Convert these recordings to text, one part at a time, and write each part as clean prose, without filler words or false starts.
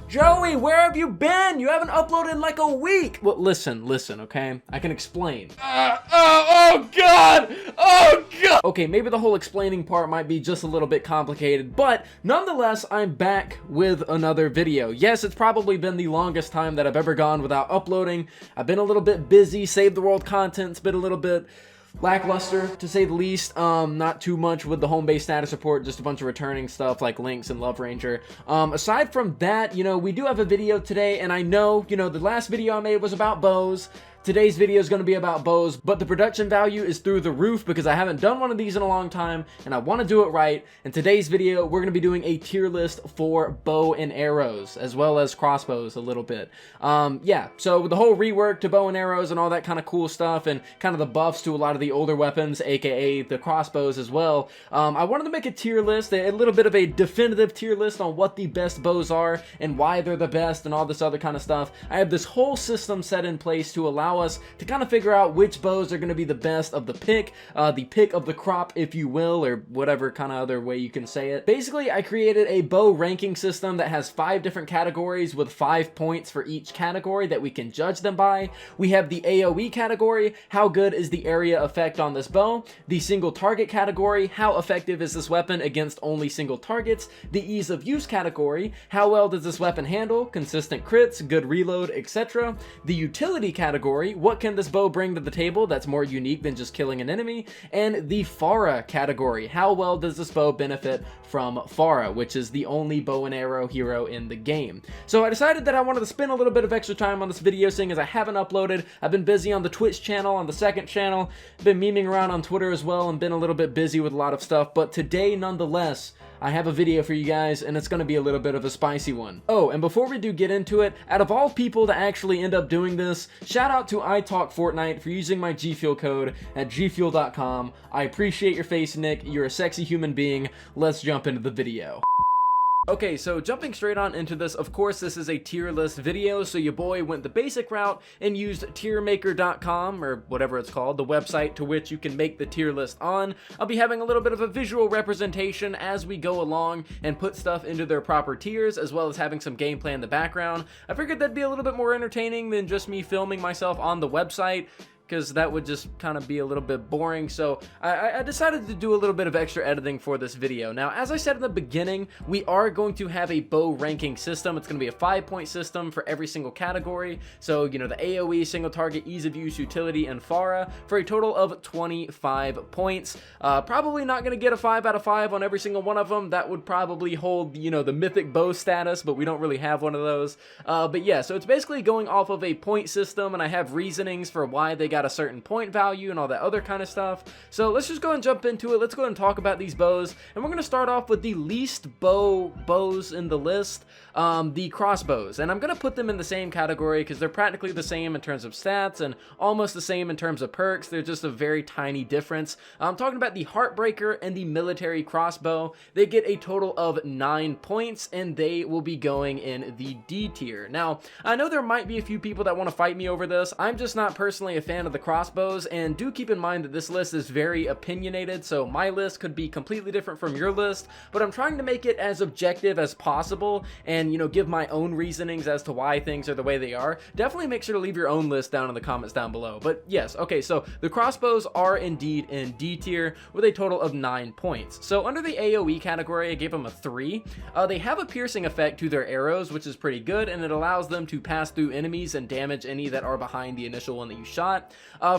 Joey, where have you been? You haven't uploaded in like a week. Well, listen, okay? I can explain. Oh God! Okay, maybe the whole explaining part might be just a little bit complicated, but nonetheless, I'm back with another video. Yes, it's probably been the longest time that I've ever gone without uploading. I've been a little bit busy, Save the World content's been a little bit lackluster, to say the least. Not too much with the home base status report, just a bunch of returning stuff like Lynx and Love Ranger. Aside from that, you know, we do have a video today, and I know, you know, the last video I made was about bows. Today's video is going to be about bows, but the production value is through the roof because I haven't done one of these in a long time and I want to do it right. In today's video, we're going to be doing a tier list for bow and arrows as well as crossbows a little bit. Yeah, so the whole rework to bow and arrows and all that kind of cool stuff and kind of the buffs to a lot of the older weapons, aka the crossbows as well. I wanted to make a tier list, a little bit of a definitive tier list on what the best bows are and why they're the best and all this other kind of stuff. I have this whole system set in place to allow us to kind of figure out which bows are going to be the best of the pick of the crop, if you will, or whatever kind of other way you can say it. Basically, I created a bow ranking system that has 5 different categories with 5 points for each category that we can judge them by. We have the AoE category, how good is the area effect on this bow? The single target category, how effective is this weapon against only single targets? The ease of use category, how well does this weapon handle? Consistent crits, good reload, etc. The utility category, what can this bow bring to the table that's more unique than just killing an enemy? And the Pharah category, how well does this bow benefit from Pharah, which is the only bow and arrow hero in the game. So I decided that I wanted to spend a little bit of extra time on this video, seeing as I haven't uploaded. I've been busy on the Twitch channel, on the second channel, been memeing around on Twitter as well, and been a little bit busy with a lot of stuff, but today nonetheless, I have a video for you guys, and it's going to be a little bit of a spicy one. Oh, and before we do get into it, out of all people to actually end up doing this, shout out to Fortnite for using my G Fuel code at gfuel.com. I appreciate your face, Nick. You're a sexy human being. Let's jump into the video. Okay, so jumping straight on into this, of course this is a tier list video, so your boy went the basic route and used tiermaker.com, or whatever it's called, the website to which you can make the tier list on. I'll be having a little bit of a visual representation as we go along and put stuff into their proper tiers, as well as having some gameplay in the background. I figured that'd be a little bit more entertaining than just me filming myself on the website, because that would just kind of be a little bit boring. So I decided to do a little bit of extra editing for this video. Now, as I said in the beginning, we are going to have a bow ranking system. It's going to be a 5-point system for every single category. So, you know, the AoE, single target, ease of use, utility, and Pharah for a total of 25 points. Probably not going to get a 5 out of 5 on every single one of them. That would probably hold, you know, the mythic bow status, but we don't really have one of those. But yeah, so it's basically going off of a point system, and I have reasonings for why they got a certain point value and all that other kind of stuff. So let's just go and jump into it. Let's go and talk about these bows, and we're going to start off with the least bows in the list, the crossbows, and I'm going to put them in the same category because they're practically the same in terms of stats and almost the same in terms of perks. They're just a very tiny difference. I'm talking about the Heartbreaker and the military crossbow. They get a total of 9 points, and they will be going in the D tier. Now, I know there might be a few people that want to fight me over this. I'm just not personally a fan of the crossbows, and do keep in mind that this list is very opinionated, so my list could be completely different from your list, but I'm trying to make it as objective as possible and, you know, give my own reasonings as to why things are the way they are. Definitely make sure to leave your own list down in the comments down below. But yes, okay, so the crossbows are indeed in D tier with a total of 9 points. So under the AoE category, I gave them a 3. They have a piercing effect to their arrows, which is pretty good, and it allows them to pass through enemies and damage any that are behind the initial one that you shot.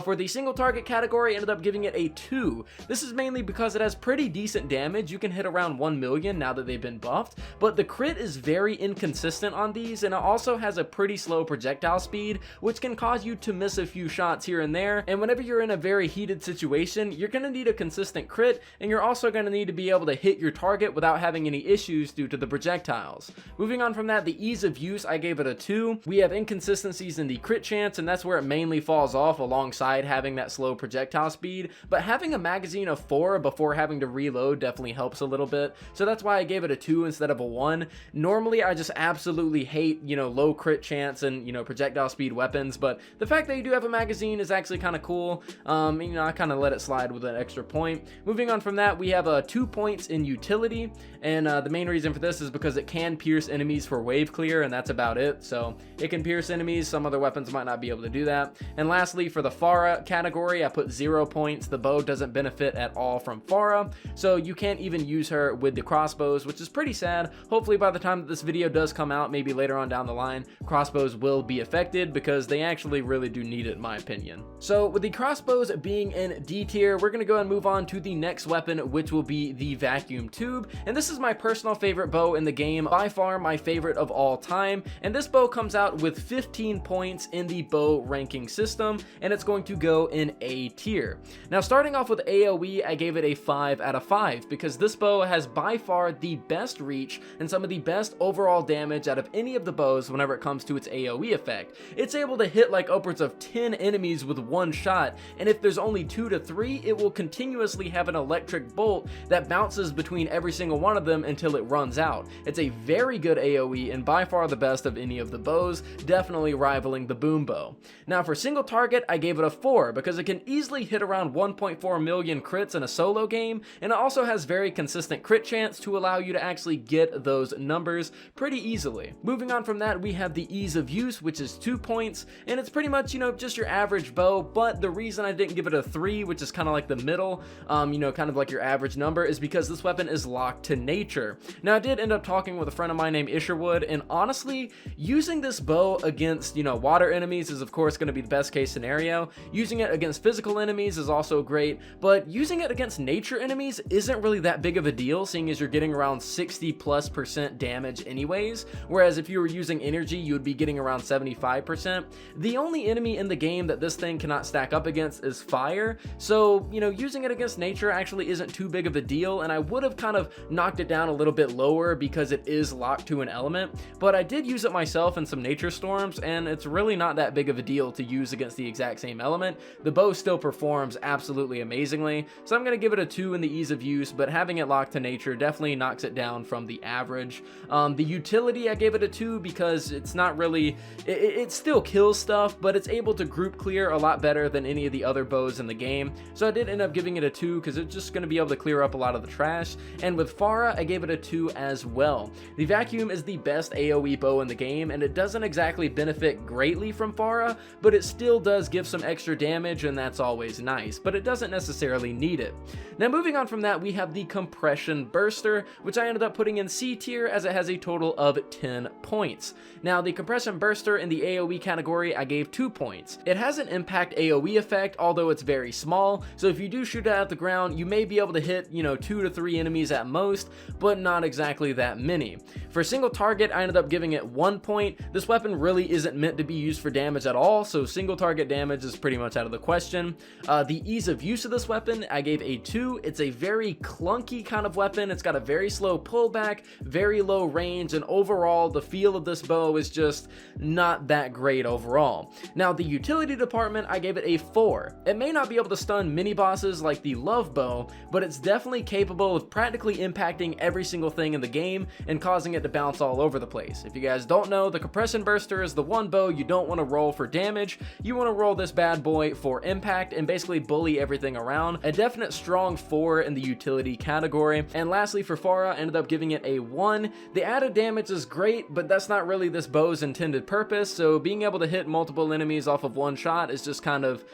For the single target category, I ended up giving it a 2. This is mainly because it has pretty decent damage. You can hit around 1 million now that they've been buffed, but the crit is very inconsistent on these, and it also has a pretty slow projectile speed, which can cause you to miss a few shots here and there. And whenever you're in a very heated situation, you're going to need a consistent crit, and you're also going to need to be able to hit your target without having any issues due to the projectiles. Moving on from that, the ease of use, I gave it a 2. We have inconsistencies in the crit chance, and that's where it mainly falls off. A alongside having that slow projectile speed, but having a magazine of 4 before having to reload definitely helps a little bit, so that's why I gave it a 2 instead of a 1. Normally I just absolutely hate, low crit chance and, projectile speed weapons, but the fact that you do have a magazine is actually kind of cool. I kind of let it slide with an extra point. Moving on from that, we have 2 points in utility, and the main reason for this is because it can pierce enemies for wave clear, and that's about it. So it can pierce enemies, some other weapons might not be able to do that. And lastly, for the Pharah category, I put 0 points. The bow doesn't benefit at all from Pharah, so you can't even use her with the crossbows, which is pretty sad. Hopefully by the time that this video does come out, maybe later on down the line, crossbows will be affected, because they actually really do need it in my opinion. So with the crossbows being in D tier, we're going to go and move on to the next weapon, which will be the vacuum tube. And this is my personal favorite bow in the game, by far my favorite of all time, and this bow comes out with 15 points in the bow ranking system, and it's going to go in A tier. Now starting off with AoE, I gave it a 5 out of 5 because this bow has by far the best reach and some of the best overall damage out of any of the bows whenever it comes to its AoE effect. It's able to hit like upwards of 10 enemies with one shot, and if there's only 2 to 3, it will continuously have an electric bolt that bounces between every single one of them until it runs out. It's a very good AoE and by far the best of any of the bows, definitely rivaling the boom bow. Now for single target, I gave it a 4 because it can easily hit around 1.4 million crits in a solo game, and it also has very consistent crit chance to allow you to actually get those numbers pretty easily. Moving on from that, we have the ease of use, which is 2 points, and it's pretty much, just your average bow, but the reason I didn't give it a 3, which is kind of like the middle, kind of like your average number, is because this weapon is locked to nature. Now I did end up talking with a friend of mine named Isherwood, and honestly, using this bow against, water enemies is of course going to be the best case scenario. Using it against physical enemies is also great, but using it against nature enemies isn't really that big of a deal, seeing as you're getting around 60+% damage anyways, whereas if you were using energy, you would be getting around 75%. The only enemy in the game that this thing cannot stack up against is fire, so, using it against nature actually isn't too big of a deal, and I would have kind of knocked it down a little bit lower because it is locked to an element, but I did use it myself in some nature storms, and it's really not that big of a deal to use against the exact same element. The bow still performs absolutely amazingly, so I'm going to give it a 2 in the ease of use, but having it locked to nature definitely knocks it down from the average. The utility, I gave it a 2 because it's not really, it still kills stuff, but it's able to group clear a lot better than any of the other bows in the game, so I did end up giving it a 2 because it's just going to be able to clear up a lot of the trash. And with Pharah, I gave it a 2 as well. The vacuum is the best AoE bow in the game, and it doesn't exactly benefit greatly from Pharah, but it still does give some extra damage, and that's always nice, but it doesn't necessarily need it. Now moving on from that, we have the compression burster, which I ended up putting in C tier as it has a total of 10 points. Now the compression burster in the AoE category, I gave 2 points. It has an impact AoE effect, although it's very small, so if you do shoot it at the ground, you may be able to hit, 2 to 3 enemies at most, but not exactly that many. For single target, I ended up giving it 1 point. This weapon really isn't meant to be used for damage at all, so single target damage is pretty much out of the question. The ease of use of this weapon, I gave a 2. It's a very clunky kind of weapon. It's got a very slow pullback, very low range, and overall the feel of this bow is just not that great overall. Now the utility department, I gave it a 4. It may not be able to stun mini bosses like the love bow, but it's definitely capable of practically impacting every single thing in the game and causing it to bounce all over the place. If you guys don't know, the compression burster is the one bow you don't want to roll for damage. You want to roll this bad boy for impact and basically bully everything around. A definite strong 4 in the utility category. And lastly for Pharah, I ended up giving it a 1. The added damage is great, but that's not really this bow's intended purpose, so being able to hit multiple enemies off of one shot is just kind of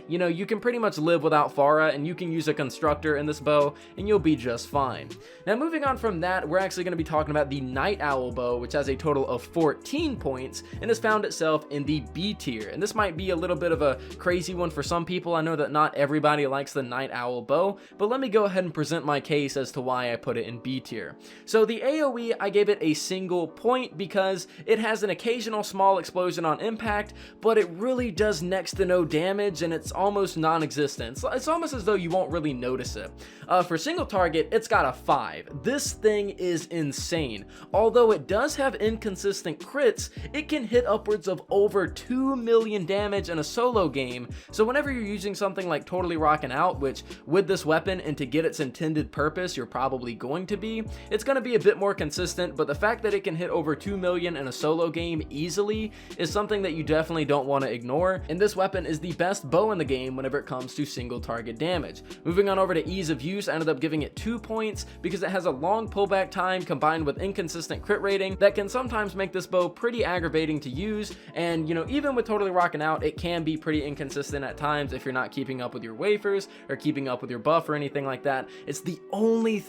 you can pretty much live without Pharah, and you can use a constructor in this bow and you'll be just fine. Now moving on from that, we're actually going to be talking about the Night Owl bow, which has a total of 14 points and has found itself in the B tier. And this might be a little bit of a crazy one for some people. I know that not everybody likes the Night Owl bow, but let me go ahead and present my case as to why I put it in B tier. So the AoE, I gave it a single point because it has an occasional small explosion on impact, but it really does next to no damage and it's almost non-existent. It's almost as though you won't really notice it. For single target, it's got a 5. This thing is insane. Although it does have inconsistent crits, it can hit upwards of over 2 million damage in a solo game. So whenever you're using something like Totally Rockin' Out, which with this weapon and to get its intended purpose you're probably going to be, it's going to be a bit more consistent, but the fact that it can hit over 2 million in a solo game easily is something that you definitely don't want to ignore, and this weapon is the best bow in the game whenever it comes to single target damage. Moving on over to ease of use, I ended up giving it 2 points because it has a long pullback time combined with inconsistent crit rating that can sometimes make this bow pretty aggravating to use, and you know, even with Totally Rockin' Out, it can be pretty inconsistent at times if you're not keeping up with your wafers or keeping up with your buff or anything like that. It's the only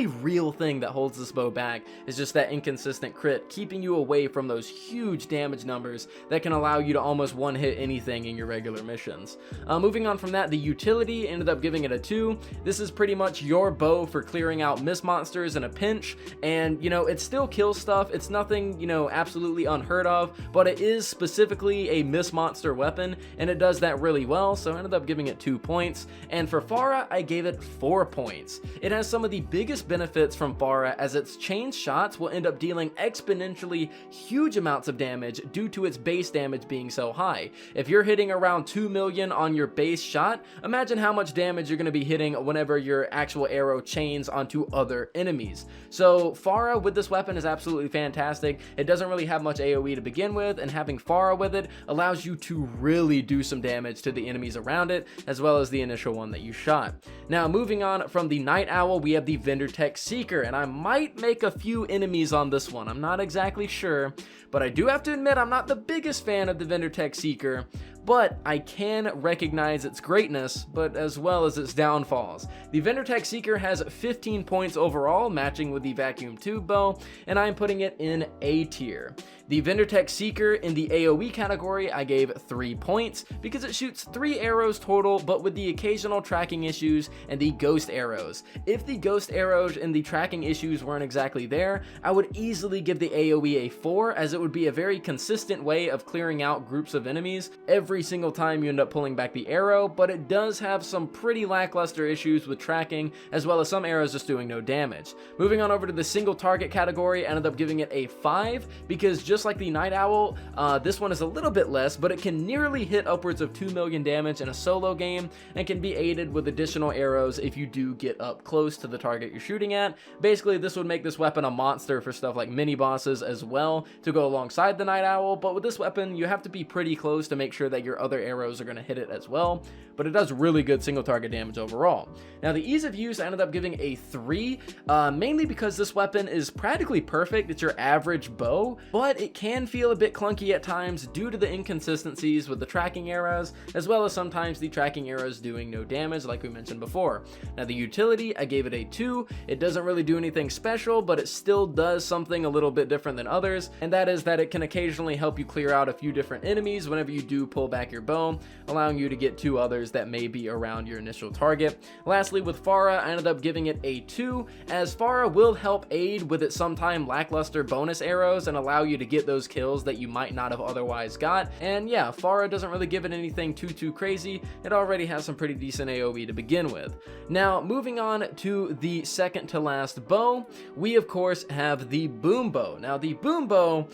real thing that holds this bow back is just that inconsistent crit, keeping you away from those huge damage numbers that can allow you to almost one-hit anything in your regular missions. Moving on from that, the utility, ended up giving it a 2. This is pretty much your bow for clearing out miss monsters in a pinch, and you know, it still kills stuff. It's nothing, you know, absolutely unheard of, but it is specifically a miss monster weapon, and it does that really well, so I ended up giving it 2 points. And for Pharah, I gave it 4 points. It has some of the biggest benefits from Pharah, as its chain shots will end up dealing exponentially huge amounts of damage due to its base damage being so high. If you're hitting around 2 million on your base shot, imagine how much damage you're going to be hitting whenever your actual arrow chains onto other enemies. So Pharah with this weapon is absolutely fantastic. It doesn't really have much AoE to begin with, and having Pharah with it allows you to really do some damage to the enemies around it, as well as the initial one that you shot. Now moving on from the Night Owl, we have the Vendor Tech Seeker, and I might make a few enemies on this one. I'm not exactly sure, but I do have to admit I'm not the biggest fan of the Vendor Tech Seeker, but I can recognize its greatness, but as well as its downfalls. The Vendor Tech Seeker has 15 points overall, matching with the Vacuum Tube Bow, and I'm putting it in A tier. The Vendor Tech Seeker in the AoE category, I gave 3 points because it shoots 3 arrows total, but with the occasional tracking issues and the ghost arrows. If the ghost arrows and the tracking issues weren't exactly there, I would easily give the AoE a 4, as it would be a very consistent way of clearing out groups of enemies every single time you end up pulling back the arrow, but it does have some pretty lackluster issues with tracking, as well as some arrows just doing no damage. Moving on over to the single target category, I ended up giving it a 5 because just like the Night Owl, this one is a little bit less, but it can nearly hit upwards of 2 million damage in a solo game, and can be aided with additional arrows if you do get up close to the target you're shooting at. Basically, this would make this weapon a monster for stuff like mini bosses as well to go alongside the Night Owl, but with this weapon you have to be pretty close to make sure that your other arrows are going to hit it as well, but it does really good single target damage overall. Now the ease of use, I ended up giving a 3, mainly because this weapon is practically perfect. It's your average bow, but it can feel a bit clunky at times due to the inconsistencies with the tracking arrows, as well as sometimes the tracking arrows doing no damage like we mentioned before. Now the utility, I gave it a 2. It doesn't really do anything special, but it still does something a little bit different than others, and that is that it can occasionally help you clear out a few different enemies whenever you do pull back your bow, allowing you to get 2 others that may be around your initial target. Lastly, with Pharah, I ended up giving it a 2, as Pharah will help aid with its sometime lackluster bonus arrows and allow you to get those kills that you might not have otherwise got. And yeah, Pharah doesn't really give it anything too crazy. It already has some pretty decent AoE to begin with. Now moving on to the second to last bow, we of course have the Boom Bow. Now the Boom Bow,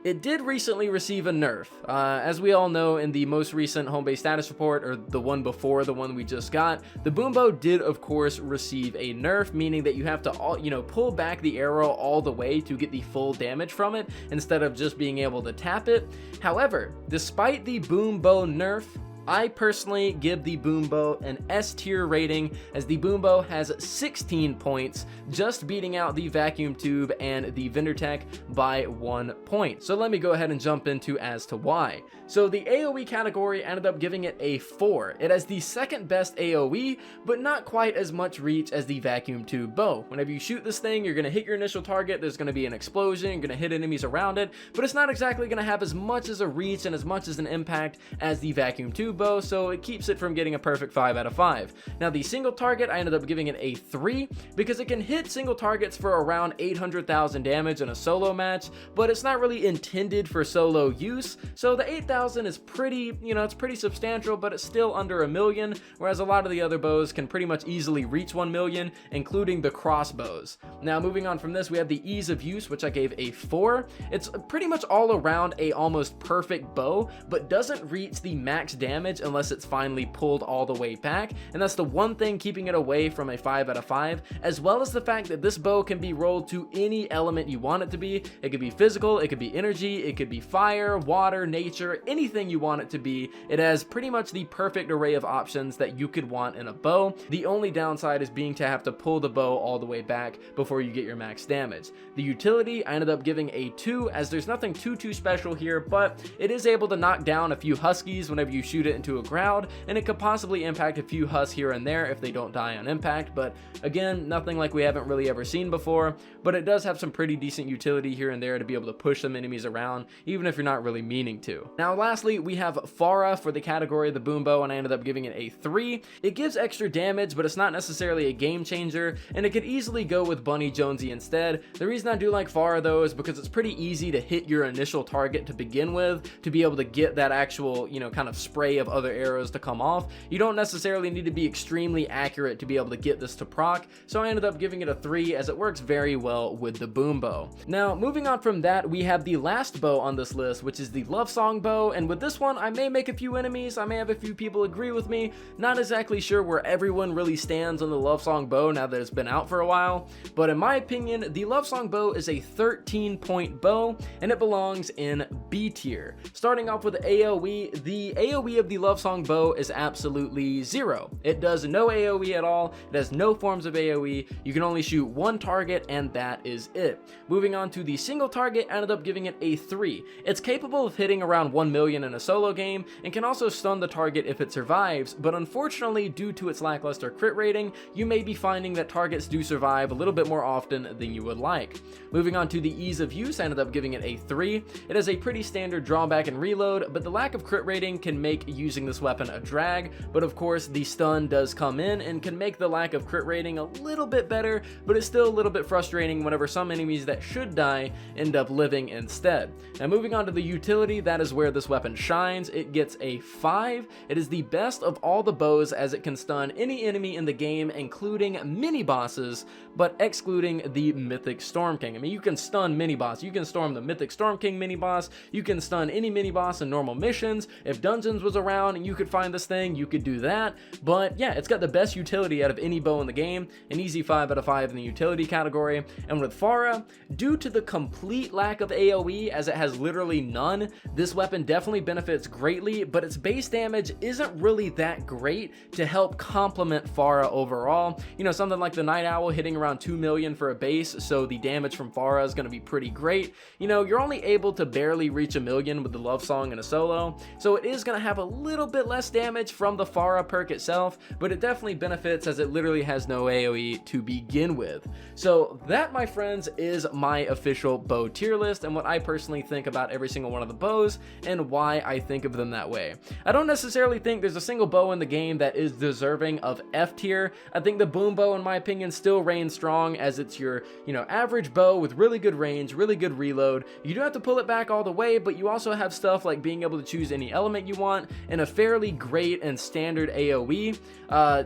it did recently receive a nerf. As we all know, in the most recent home base status report, or the one before the one we just got, the Boom Bow did of course receive a nerf, meaning that you have to pull back the arrow all the way to get the full damage from it instead of just being able to tap it. However, despite the Boom Bow nerf, I personally give the Boom Bow an S tier rating, as the Boom Bow has 16 points, just beating out the Vacuum Tube and the Vendor Tech by 1 point. So let me go ahead and jump into as to why. So the AoE category ended up giving it a 4. It has the second best AoE, but not quite as much reach as the Vacuum Tube Bow. Whenever you shoot this thing, you're going to hit your initial target, there's going to be an explosion, you're going to hit enemies around it, but it's not exactly going to have as much as a reach and as much as an impact as the Vacuum Tube bow, so it keeps it from getting a perfect 5 out of 5. Now the single target, I ended up giving it a 3 because it can hit single targets for around 800,000 damage in a solo match, but it's not really intended for solo use, so the 8,000 is pretty, it's pretty substantial, but it's still under a million, whereas a lot of the other bows can pretty much easily reach 1 million, including the crossbows. Now moving on from this, we have the ease of use, which I gave a 4. It's pretty much all around a almost perfect bow, but doesn't reach the max damage unless it's finally pulled all the way back, and that's the one thing keeping it away from a 5 out of 5, as well as the fact that this bow can be rolled to any element you want it to be. It could be physical, it could be energy, it could be fire, water, nature, anything you want it to be. It has pretty much the perfect array of options that you could want in a bow. The only downside is being to have to pull the bow all the way back before you get your max damage. The utility, I ended up giving a 2, as there's nothing too special here, but it is able to knock down a few huskies whenever you shoot it into a crowd, and it could possibly impact a few husks here and there if they don't die on impact, but again, nothing like we haven't really ever seen before, but it does have some pretty decent utility here and there to be able to push some enemies around, even if you're not really meaning to. Now lastly, we have Farah for the category of the boom bow, and I ended up giving it a 3. It gives extra damage, but it's not necessarily a game changer, and it could easily go with Bunny Jonesy instead. The reason I do like Farah though is because it's pretty easy to hit your initial target to begin with, to be able to get that actual, kind of spray of other arrows to come off. You don't necessarily need to be extremely accurate to be able to get this to proc, so I ended up giving it a 3 as it works very well with the boom bow. Now moving on from that, we have the last bow on this list, which is the love song bow, and with this one I may make a few enemies, I may have a few people agree with me, not exactly sure where everyone really stands on the love song bow now that it's been out for a while, but in my opinion, the love song bow is a 13-point bow, and it belongs in B tier. Starting off with AoE, the AoE of the love song bow is absolutely 0. It does no AoE at all, it has no forms of AoE, you can only shoot one target and that is it. Moving on to the single target, I ended up giving it a 3. It's capable of hitting around 1 million in a solo game, and can also stun the target if it survives, but unfortunately due to its lackluster crit rating, you may be finding that targets do survive a little bit more often than you would like. Moving on to the ease of use, I ended up giving it a 3. It has a pretty standard drawback and reload, but the lack of crit rating can make using this weapon a drag, but of course the stun does come in and can make the lack of crit rating a little bit better, but it's still a little bit frustrating whenever some enemies that should die end up living instead. Now moving on to the utility, that is where this weapon shines. It gets a 5. It is the best of all the bows as it can stun any enemy in the game, including mini bosses, but excluding the Mythic Storm King. I mean, you can stun mini boss, you can storm the Mythic Storm King mini boss, you can stun any mini boss in normal missions. If Dungeons was around and you could find this thing, you could do that. But yeah, it's got the best utility out of any bow in the game, an easy 5 out of 5 in the utility category. And with Farah, due to the complete lack of AoE, as it has literally none, this weapon definitely benefits greatly, but its base damage isn't really that great to help complement Farah overall. Something like the Night Owl hitting around 2 million for a base, so the damage from Farah is going to be pretty great. You're only able to barely reach 1 million with the love song in a solo, so it is going to have a little bit less damage from the Farah perk itself, but it definitely benefits as it literally has no AoE to begin with. So that, my friends, is my official bow tier list and what I personally think about every single one of the bows and why I think of them that way. I don't necessarily think there's a single bow in the game that is deserving of F tier. I think the boom bow, in my opinion, still reigns strong as it's your, average bow with really good range, really good reload. You do have to pull it back all the way, but you also have stuff like being able to choose any element you want and a fairly great and standard AoE.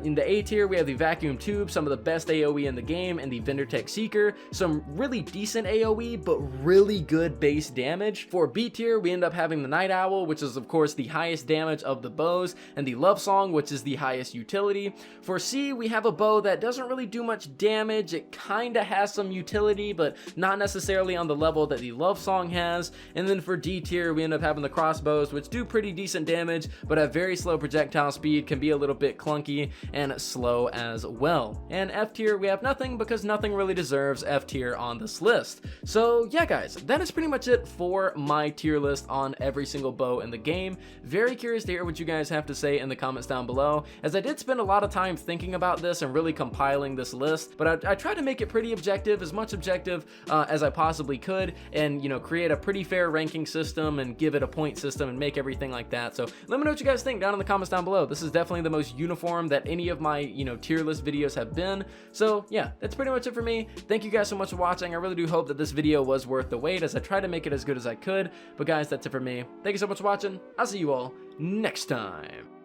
In the A tier, we have the Vacuum Tube, some of the best AoE in the game, and the Vendortech Seeker, some really decent AoE, but really good base damage. For B tier, we end up having the Night Owl, which is of course the highest damage of the bows, and the Love Song, which is the highest utility. For C, we have a bow that doesn't really do much damage. It kinda has some utility, but not necessarily on the level that the Love Song has. And then for D tier, we end up having the Crossbows, which do pretty decent damage, but have very slow projectile speed, can be a little bit clunky and slow as well. And F tier, we have nothing because nothing really deserves F tier on this list. So yeah guys, that is pretty much it for my tier list on every single bow in the game. Very curious to hear what you guys have to say in the comments down below, as I did spend a lot of time thinking about this and really compiling this list, but I tried to make it pretty objective, as much objective as I possibly could, and create a pretty fair ranking system and give it a point system and make everything like that. So let me me know what you guys think down in the comments down below. This is definitely the most uniform that any of my, tier list videos have been. So yeah, that's pretty much it for me. Thank you guys so much for watching. I really do hope that this video was worth the wait as I try to make it as good as I could. But guys, that's it for me. Thank you so much for watching. I'll see you all next time.